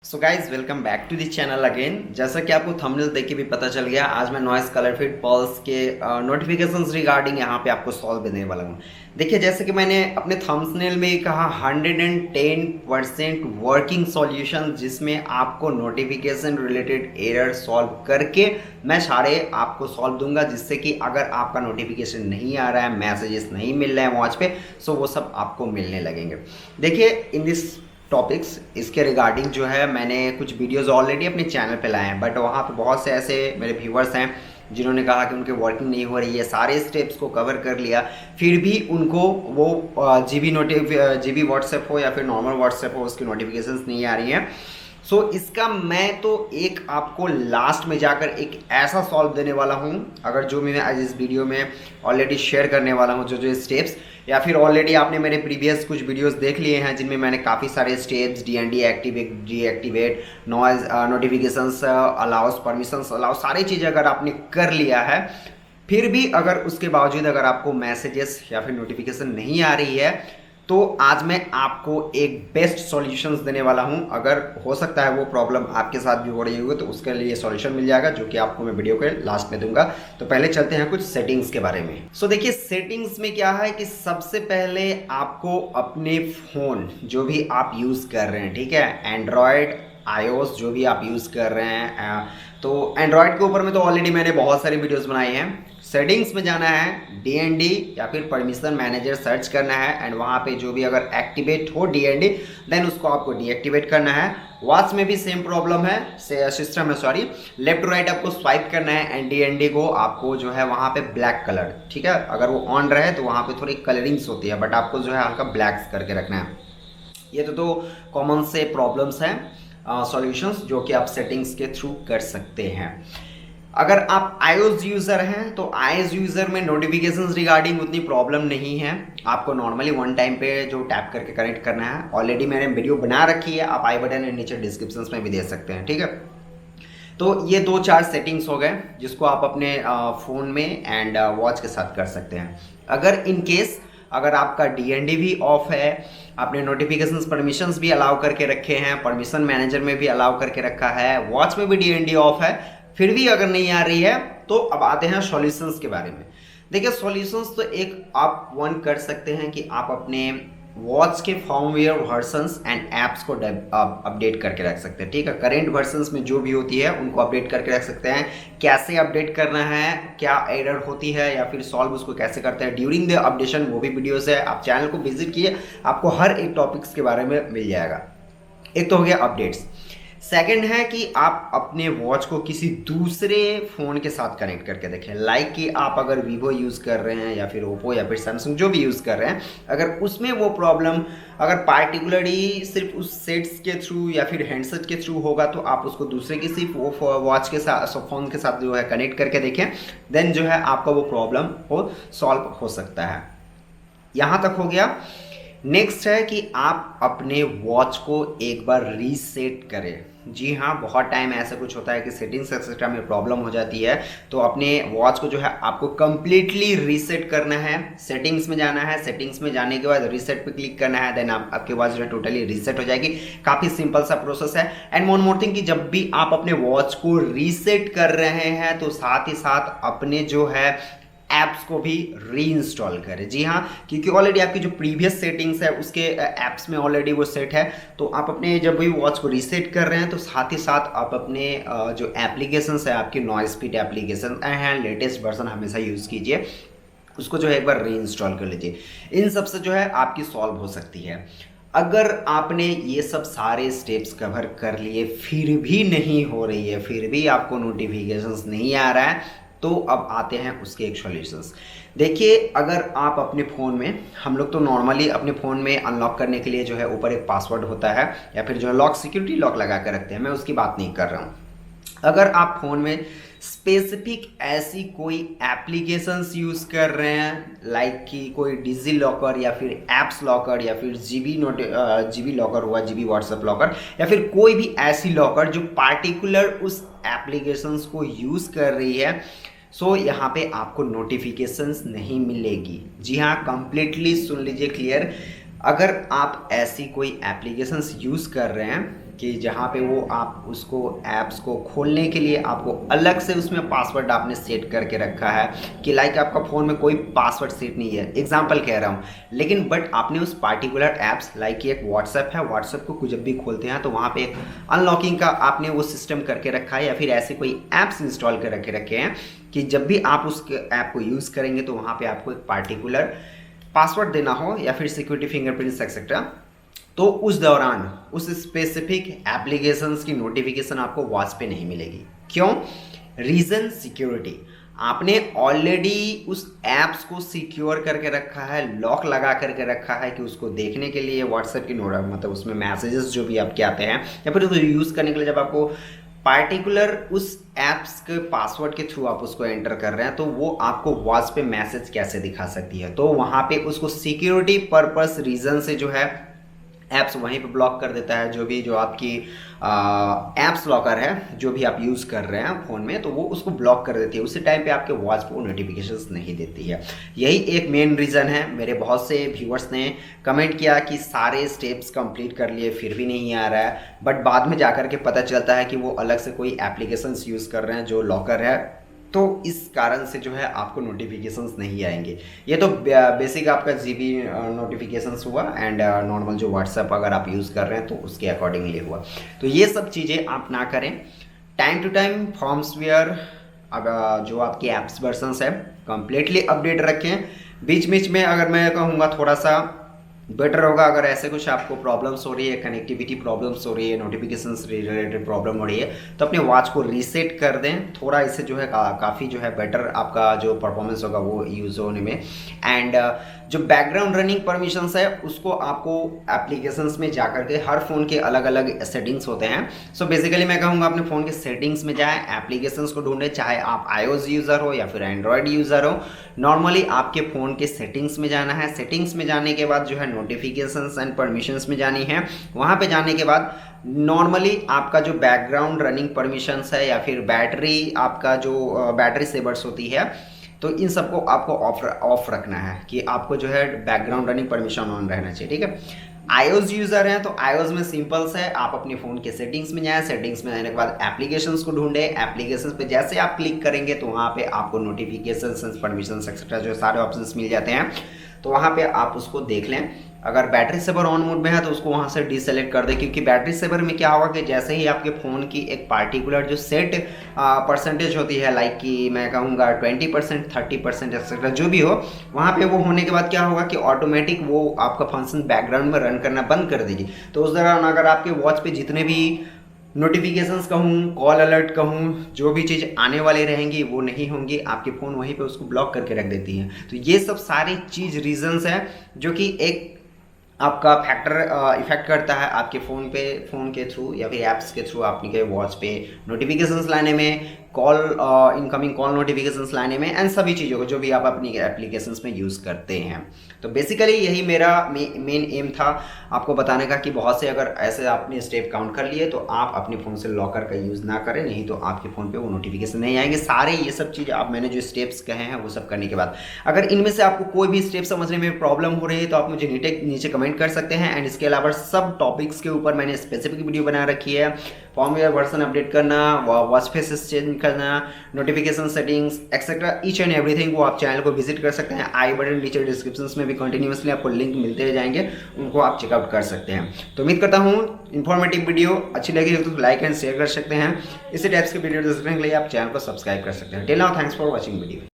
So guys welcome back to the channel again. जैसा कि आपको थंबनेल देख के भी पता चल गया, आज मैं नॉइस कलर फिट पल्स के नोटिफिकेशंस रिगार्डिंग यहाँ पे आपको सॉल्व देने वाला हूँ। देखिए, जैसे कि मैंने अपने थंबनेल में ही कहा, 110% वर्किंग सॉल्यूशन जिसमें आपको नोटिफिकेशन रिलेटेड एरर सॉल्व करके मैं सारे आपको सॉल्व दूंगा, जिससे कि अगर आपका नोटिफिकेशन नहीं आ रहा है, मैसेजेस नहीं मिल रहे हैं वॉच पे, सो वो सब आपको मिलने लगेंगे। देखिए, इन दिस टॉपिक्स इसके रिगार्डिंग जो है मैंने कुछ वीडियोस ऑलरेडी अपने चैनल पे लाए हैं, बट वहाँ पे बहुत से ऐसे मेरे व्यूवर्स हैं जिन्होंने कहा कि उनके वर्किंग नहीं हो रही है, सारे स्टेप्स को कवर कर लिया, फिर भी उनको वो जीबी व्हाट्सएप हो या फिर नॉर्मल व्हाट्सएप हो, उसकी नोटिफिकेशंस नहीं आ रही हैं। सो इसका मैं तो एक आपको लास्ट में जाकर एक ऐसा सॉल्व देने वाला हूँ, अगर जो मैं आज इस वीडियो में ऑलरेडी शेयर करने वाला हूँ, जो जो स्टेप्स, या फिर ऑलरेडी आपने मेरे प्रीवियस कुछ वीडियोस देख लिए हैं जिनमें मैंने काफ़ी सारे steps, DND activate, deactivate, noise notifications allow us, permissions allow, सारी चीज़ें अगर आपने कर लिया है, फिर भी अगर उसके बावजूद अगर आपको मैसेजेस या फिर नोटिफिकेशन नहीं आ रही है, तो आज मैं आपको एक बेस्ट सॉल्यूशंस देने वाला हूं। अगर हो सकता है वो प्रॉब्लम आपके साथ भी हो रही होगी, तो उसके लिए सॉल्यूशन मिल जाएगा, जो कि आपको मैं वीडियो के लास्ट में दूंगा। तो पहले चलते हैं कुछ सेटिंग्स के बारे में। सो देखिए, सेटिंग्स में क्या है कि सबसे पहले आपको अपने फ़ोन जो भी आप यूज़ कर रहे हैं, ठीक है, एंड्रॉयड, iOS जो भी आप यूज़ कर रहे हैं, तो एंड्रॉयड के ऊपर में तो ऑलरेडी मैंने बहुत सारी वीडियोस बनाई हैं। सेटिंग्स में जाना है, डीएनडी या फिर परमिशन मैनेजर सर्च करना है, एंड वहाँ पे जो भी अगर एक्टिवेट हो डीएनडी, देन उसको आपको डीएक्टिवेट करना है। वॉच में भी सेम प्रॉब्लम है, सिस्टम है सॉरी, लेफ्ट टू राइट आपको स्वाइप करना है, एंड डीएनडी को आपको जो है वहाँ पे ब्लैक कलर, ठीक है, अगर वो ऑन रहे तो वहाँ पे थोड़ी कलरिंग्स होती है, बट आपको जो है हल्का ब्लैक्स करके रखना है। ये तो कॉमन से प्रॉब्लम्स हैं, सॉल्यूशंस जो कि आप सेटिंग्स के थ्रू कर सकते हैं। अगर आप iOS यूज़र हैं तो iOS यूज़र में नोटिफिकेशंस रिगार्डिंग उतनी प्रॉब्लम नहीं है, आपको नॉर्मली वन टाइम पे जो टैप करके कनेक्ट करना है। ऑलरेडी मैंने वीडियो बना रखी है, आप आई बटन नीचे डिस्क्रिप्शन में भी दे सकते हैं, ठीक है। तो ये 2-4 सेटिंग्स हो गए जिसको आप अपने फ़ोन में एंड वॉच के साथ कर सकते हैं। अगर इन केस अगर आपका डीएनडी भी ऑफ है, आपने नोटिफिकेशंस परमिशंस भी अलाउ करके रखे हैं, परमिशन मैनेजर में भी अलाउ करके रखा है, वॉच में भी डीएनडी ऑफ है, फिर भी अगर नहीं आ रही है, तो अब आते हैं सॉल्यूशंस के बारे में। देखिए, सॉल्यूशंस तो एक आप वन कर सकते हैं कि आप अपने वॉच के फॉर्मवेयर वर्जन्स एंड ऐप्स को अपडेट करके रख सकते हैं, ठीक है। करेंट वर्जन्स में जो भी होती है उनको अपडेट करके रख सकते हैं। कैसे अपडेट करना है, क्या एरर होती है, या फिर सॉल्व उसको कैसे करते हैं ड्यूरिंग द अपडेशन, वो भी वीडियोस है, आप चैनल को विजिट किए, आपको हर एक टॉपिक्स के बारे में मिल जाएगा। एक तो हो गया अपडेट्स। सेकंड है कि आप अपने वॉच को किसी दूसरे फ़ोन के साथ कनेक्ट करके देखें, लाइक कि आप अगर वीवो यूज़ कर रहे हैं या फिर ओप्पो या फिर सैमसंग जो भी यूज़ कर रहे हैं, अगर उसमें वो प्रॉब्लम अगर पार्टिकुलरली सिर्फ उस सेट्स के थ्रू या फिर हैंडसेट के थ्रू होगा, तो आप उसको दूसरे किसी वॉच के साथ, फ़ोन के साथ जो है कनेक्ट करके देखें, देन जो है आपका वो प्रॉब्लम हो सॉल्व हो सकता है। यहाँ तक हो गया। नेक्स्ट है कि आप अपने वॉच को एक बार रीसेट करें। जी हाँ, बहुत टाइम ऐसा कुछ होता है कि सेटिंग्स एक्सेट्रा में प्रॉब्लम हो जाती है, तो अपने वॉच को जो है आपको कंप्लीटली रीसेट करना है। सेटिंग्स में जाना है, सेटिंग्स में जाने के बाद रीसेट पे क्लिक करना है, देन आपके वॉच जो है टोटली रीसेट हो जाएगी। काफ़ी सिंपल सा प्रोसेस है। एंड वन मोर थिंग कि जब भी आप अपने वॉच को रीसेट कर रहे हैं, तो साथ ही साथ अपने जो है ऐप्स को भी री-इंस्टॉल करें। जी हाँ, क्योंकि ऑलरेडी आपकी जो प्रीवियस सेटिंग्स है उसके ऐप्स में ऑलरेडी वो सेट है, तो आप अपने जब भी वॉच को रीसेट कर रहे हैं, तो साथ ही साथ आप अपने जो एप्लीकेशंस है, आपकी नॉइस फिट एप्लीकेशन है, लेटेस्ट वर्जन हमेशा यूज़ कीजिए, उसको जो है एक बार री-इंस्टॉल कर लीजिए। इन सब से जो है आपकी सॉल्व हो सकती है। अगर आपने ये सब सारे स्टेप्स कवर कर लिए, फिर भी नहीं हो रही है, फिर भी आपको नोटिफिकेशंस नहीं आ रहा है, तो अब आते हैं उसके एक सॉल्यूशंस। देखिए, अगर आप अपने फ़ोन में, हम लोग तो नॉर्मली अपने फ़ोन में अनलॉक करने के लिए जो है ऊपर एक पासवर्ड होता है, या फिर जो है लॉक, सिक्योरिटी लॉक लगा कर रखते हैं, मैं उसकी बात नहीं कर रहा हूँ। अगर आप फ़ोन में स्पेसिफिक ऐसी कोई एप्लीकेशंस यूज़ कर रहे हैं, लाइक कि कोई डिजी लॉकर या फिर एप्स लॉकर या फिर जीबी लॉकर हुआ, जीबी व्हाट्सएप लॉकर, या फिर कोई भी ऐसी लॉकर जो पार्टिकुलर उस एप्लीकेशंस को यूज़ कर रही है, सो यहाँ पे आपको नोटिफिकेशंस नहीं मिलेगी। जी हाँ, कंप्लीटली सुन लीजिए क्लियर। अगर आप ऐसी कोई एप्लीकेशंस यूज़ कर रहे हैं कि जहाँ पे वो आप उसको ऐप्स को खोलने के लिए आपको अलग से उसमें पासवर्ड आपने सेट करके रखा है कि लाइक आपका फ़ोन में कोई पासवर्ड सेट नहीं है, एग्जांपल कह रहा हूँ। लेकिन बट आपने उस पार्टिकुलर ऐप्स लाइक एक व्हाट्सएप है, व्हाट्सएप को जब भी खोलते हैं तो वहाँ पे एक अनलॉकिंग का आपने वो सिस्टम करके रखा है या फिर ऐसे कोई ऐप्स इंस्टॉल कर रखे हैं कि जब भी आप उस ऐप को यूज़ करेंगे तो वहाँ पे आपको एक पार्टिकुलर पासवर्ड देना हो या फिर सिक्योरिटी फिंगरप्रिंट्स एक्सेट्रा, तो उस दौरान उस स्पेसिफिक एप्लीकेशंस की नोटिफिकेशन आपको वॉच पे नहीं मिलेगी। क्यों? Reason security. आपने ऑलरेडी उस ऐप्स को सिक्योर करके रखा है, लॉक लगा करके रखा है कि उसको देखने के लिए व्हाट्सएप की मतलब उसमें मैसेजेस जो भी आपके आते हैं या फिर उसको यूज़ करने के लिए जब आपको पार्टिकुलर उस ऐप्स के पासवर्ड के थ्रू आप उसको एंटर कर रहे हैं तो वो आपको वॉच पे मैसेज कैसे दिखा सकती है। तो वहाँ पे उसको सिक्योरिटी पर्पस रीज़न से जो है ऐप्स वहीं पे ब्लॉक कर देता है। जो आपकी ऐप्स लॉकर है जो भी आप यूज़ कर रहे हैं फ़ोन में, तो वो उसको ब्लॉक कर देती है। उसी टाइम पे आपके वॉच पे वो नोटिफिकेशंस नहीं देती है। यही एक मेन रीज़न है। मेरे बहुत से व्यूअर्स ने कमेंट किया कि सारे स्टेप्स कंप्लीट कर लिए फिर भी नहीं आ रहा है, बट बाद में जाकर के पता चलता है कि वो अलग से कोई एप्लीकेशंस यूज़ कर रहे हैं जो लॉकर है, तो इस कारण से जो है आपको नोटिफिकेशंस नहीं आएंगे। ये तो बेसिक आपका जीबी नोटिफिकेशंस हुआ एंड नॉर्मल जो व्हाट्सएप अगर आप यूज़ कर रहे हैं तो उसके अकॉर्डिंगली हुआ। तो ये सब चीज़ें आप ना करें। टाइम टू टाइम फॉर्मसवेयर अगर जो आपके ऐप्स वर्जन्स है कंप्लीटली अपडेट रखें। बीच बीच में अगर मैं कहूँगा थोड़ा सा बेटर होगा अगर ऐसे कुछ आपको प्रॉब्लम्स हो रही है, कनेक्टिविटी प्रॉब्लम्स हो रही है, नोटिफिकेशंस रिलेटेड प्रॉब्लम हो रही है, तो अपने वॉच को रीसेट कर दें। थोड़ा इससे जो है काफ़ी जो है बेटर आपका जो परफॉर्मेंस होगा वो यूज़ होने में। एंड जो बैकग्राउंड रनिंग परमिशंस है उसको आपको एप्लीकेशंस में जाकर के हर फ़ोन के अलग अलग सेटिंग्स होते हैं। सो बेसिकली मैं कहूँगा अपने फ़ोन के सेटिंग्स में जाएँ, एप्लीकेशंस को ढूंढें, चाहे आप iOS यूज़र हो या फिर एंड्रॉयड यूज़र हो। नॉर्मली आपके फ़ोन के सेटिंग्स में जाना है। सेटिंग्स में जाने के बाद जो है नोटिफिकेशंस एंड परमिशंस में जानी है। वहाँ पे जाने के बाद नॉर्मली आपका जो बैकग्राउंड रनिंग परमिशंस है या फिर बैटरी आपका जो बैटरी सेवर्स होती है, तो इन सबको आपको ऑफ रखना है कि आपको जो है बैकग्राउंड रनिंग परमिशन ऑन रहना चाहिए। ठीक है। iOS यूज़र हैं तो iOS में सिंपल है, आप अपने फ़ोन के सेटिंग्स में जाएं। सेटिंग्स में जाने के बाद एप्लीकेशंस को ढूंढें। एप्लीकेशंस पे जैसे आप क्लिक करेंगे तो वहाँ पे आपको नोटिफिकेशंस, परमिशंस एक्सेट्रा जो सारे ऑप्शंस मिल जाते हैं, तो वहाँ पे आप उसको देख लें। अगर बैटरी सेवर ऑन मोड में है तो उसको वहाँ से डिसेलेक्ट कर दें, क्योंकि बैटरी सेवर में क्या होगा कि जैसे ही आपके फ़ोन की एक पार्टिकुलर जो सेट परसेंटेज होती है, लाइक कि मैं कहूँगा 20%, 30% एक्सेट्रा जो भी हो, वहाँ पे वो होने के बाद क्या होगा कि ऑटोमेटिक वो आपका फंक्शन बैकग्राउंड में रन करना बंद कर देगी। तो उस दौरान अगर आपके वॉच पे जितने भी नोटिफिकेशंस कहूँ, कॉल अलर्ट कहूँ, जो भी चीज़ आने वाले रहेंगी वो नहीं होंगी, आपके फ़ोन वहीं पे उसको ब्लॉक करके रख देती है। तो ये सब सारी चीज़ रीजंस हैं जो कि एक आपका फैक्टर इफेक्ट करता है आपके फ़ोन के थ्रू या फिर ऐप्स के थ्रू आपके वॉच पे नोटिफिकेशंस लाने में, कॉल इनकमिंग कॉल नोटिफिकेशंस लाने में, एंड सभी चीज़ों को जो भी आप अपनी एप्लीकेशंस में यूज़ करते हैं। तो बेसिकली यही मेरा मेन एम था आपको बताने का कि बहुत से अगर ऐसे आपने स्टेप काउंट कर लिए तो आप अपने फ़ोन से लॉकर का यूज़ ना करें, नहीं तो आपके फ़ोन पे वो नोटिफिकेशन नहीं आएंगे। सारे ये सब चीज़ आप मैंने जो स्टेप्स कहे हैं वो सब करने के बाद अगर इनमें से आपको कोई भी स्टेप समझने में प्रॉब्लम हो रही है तो आप मुझे नीचे कमेंट कर सकते हैं। एंड इसके अलावा सब टॉपिक्स के ऊपर मैंने स्पेसिफिक वीडियो बना रखी है। फॉर्मवेयर वर्जन अपडेट करना, वॉच फेसेस चेंज करना, notification settings etcetera, each and everything, वो आप चैनल को विजिट कर सकते हैं। आई बटन नीचे डिस्क्रिप्शन में भी कंटिन्यूसली आपको लिंक मिलते जाएंगे, उनको आप चेकआउट कर सकते हैं। तो उम्मीद करता हूँ इन्फॉर्मेटिव वीडियो अच्छी लगी हो तो लाइक एंड शेयर कर सकते हैं। इसी टाइप्स के वीडियो देखने के लिए आप चैनल को सब्सक्राइब कर सकते हैं। Till now, thanks for watching video.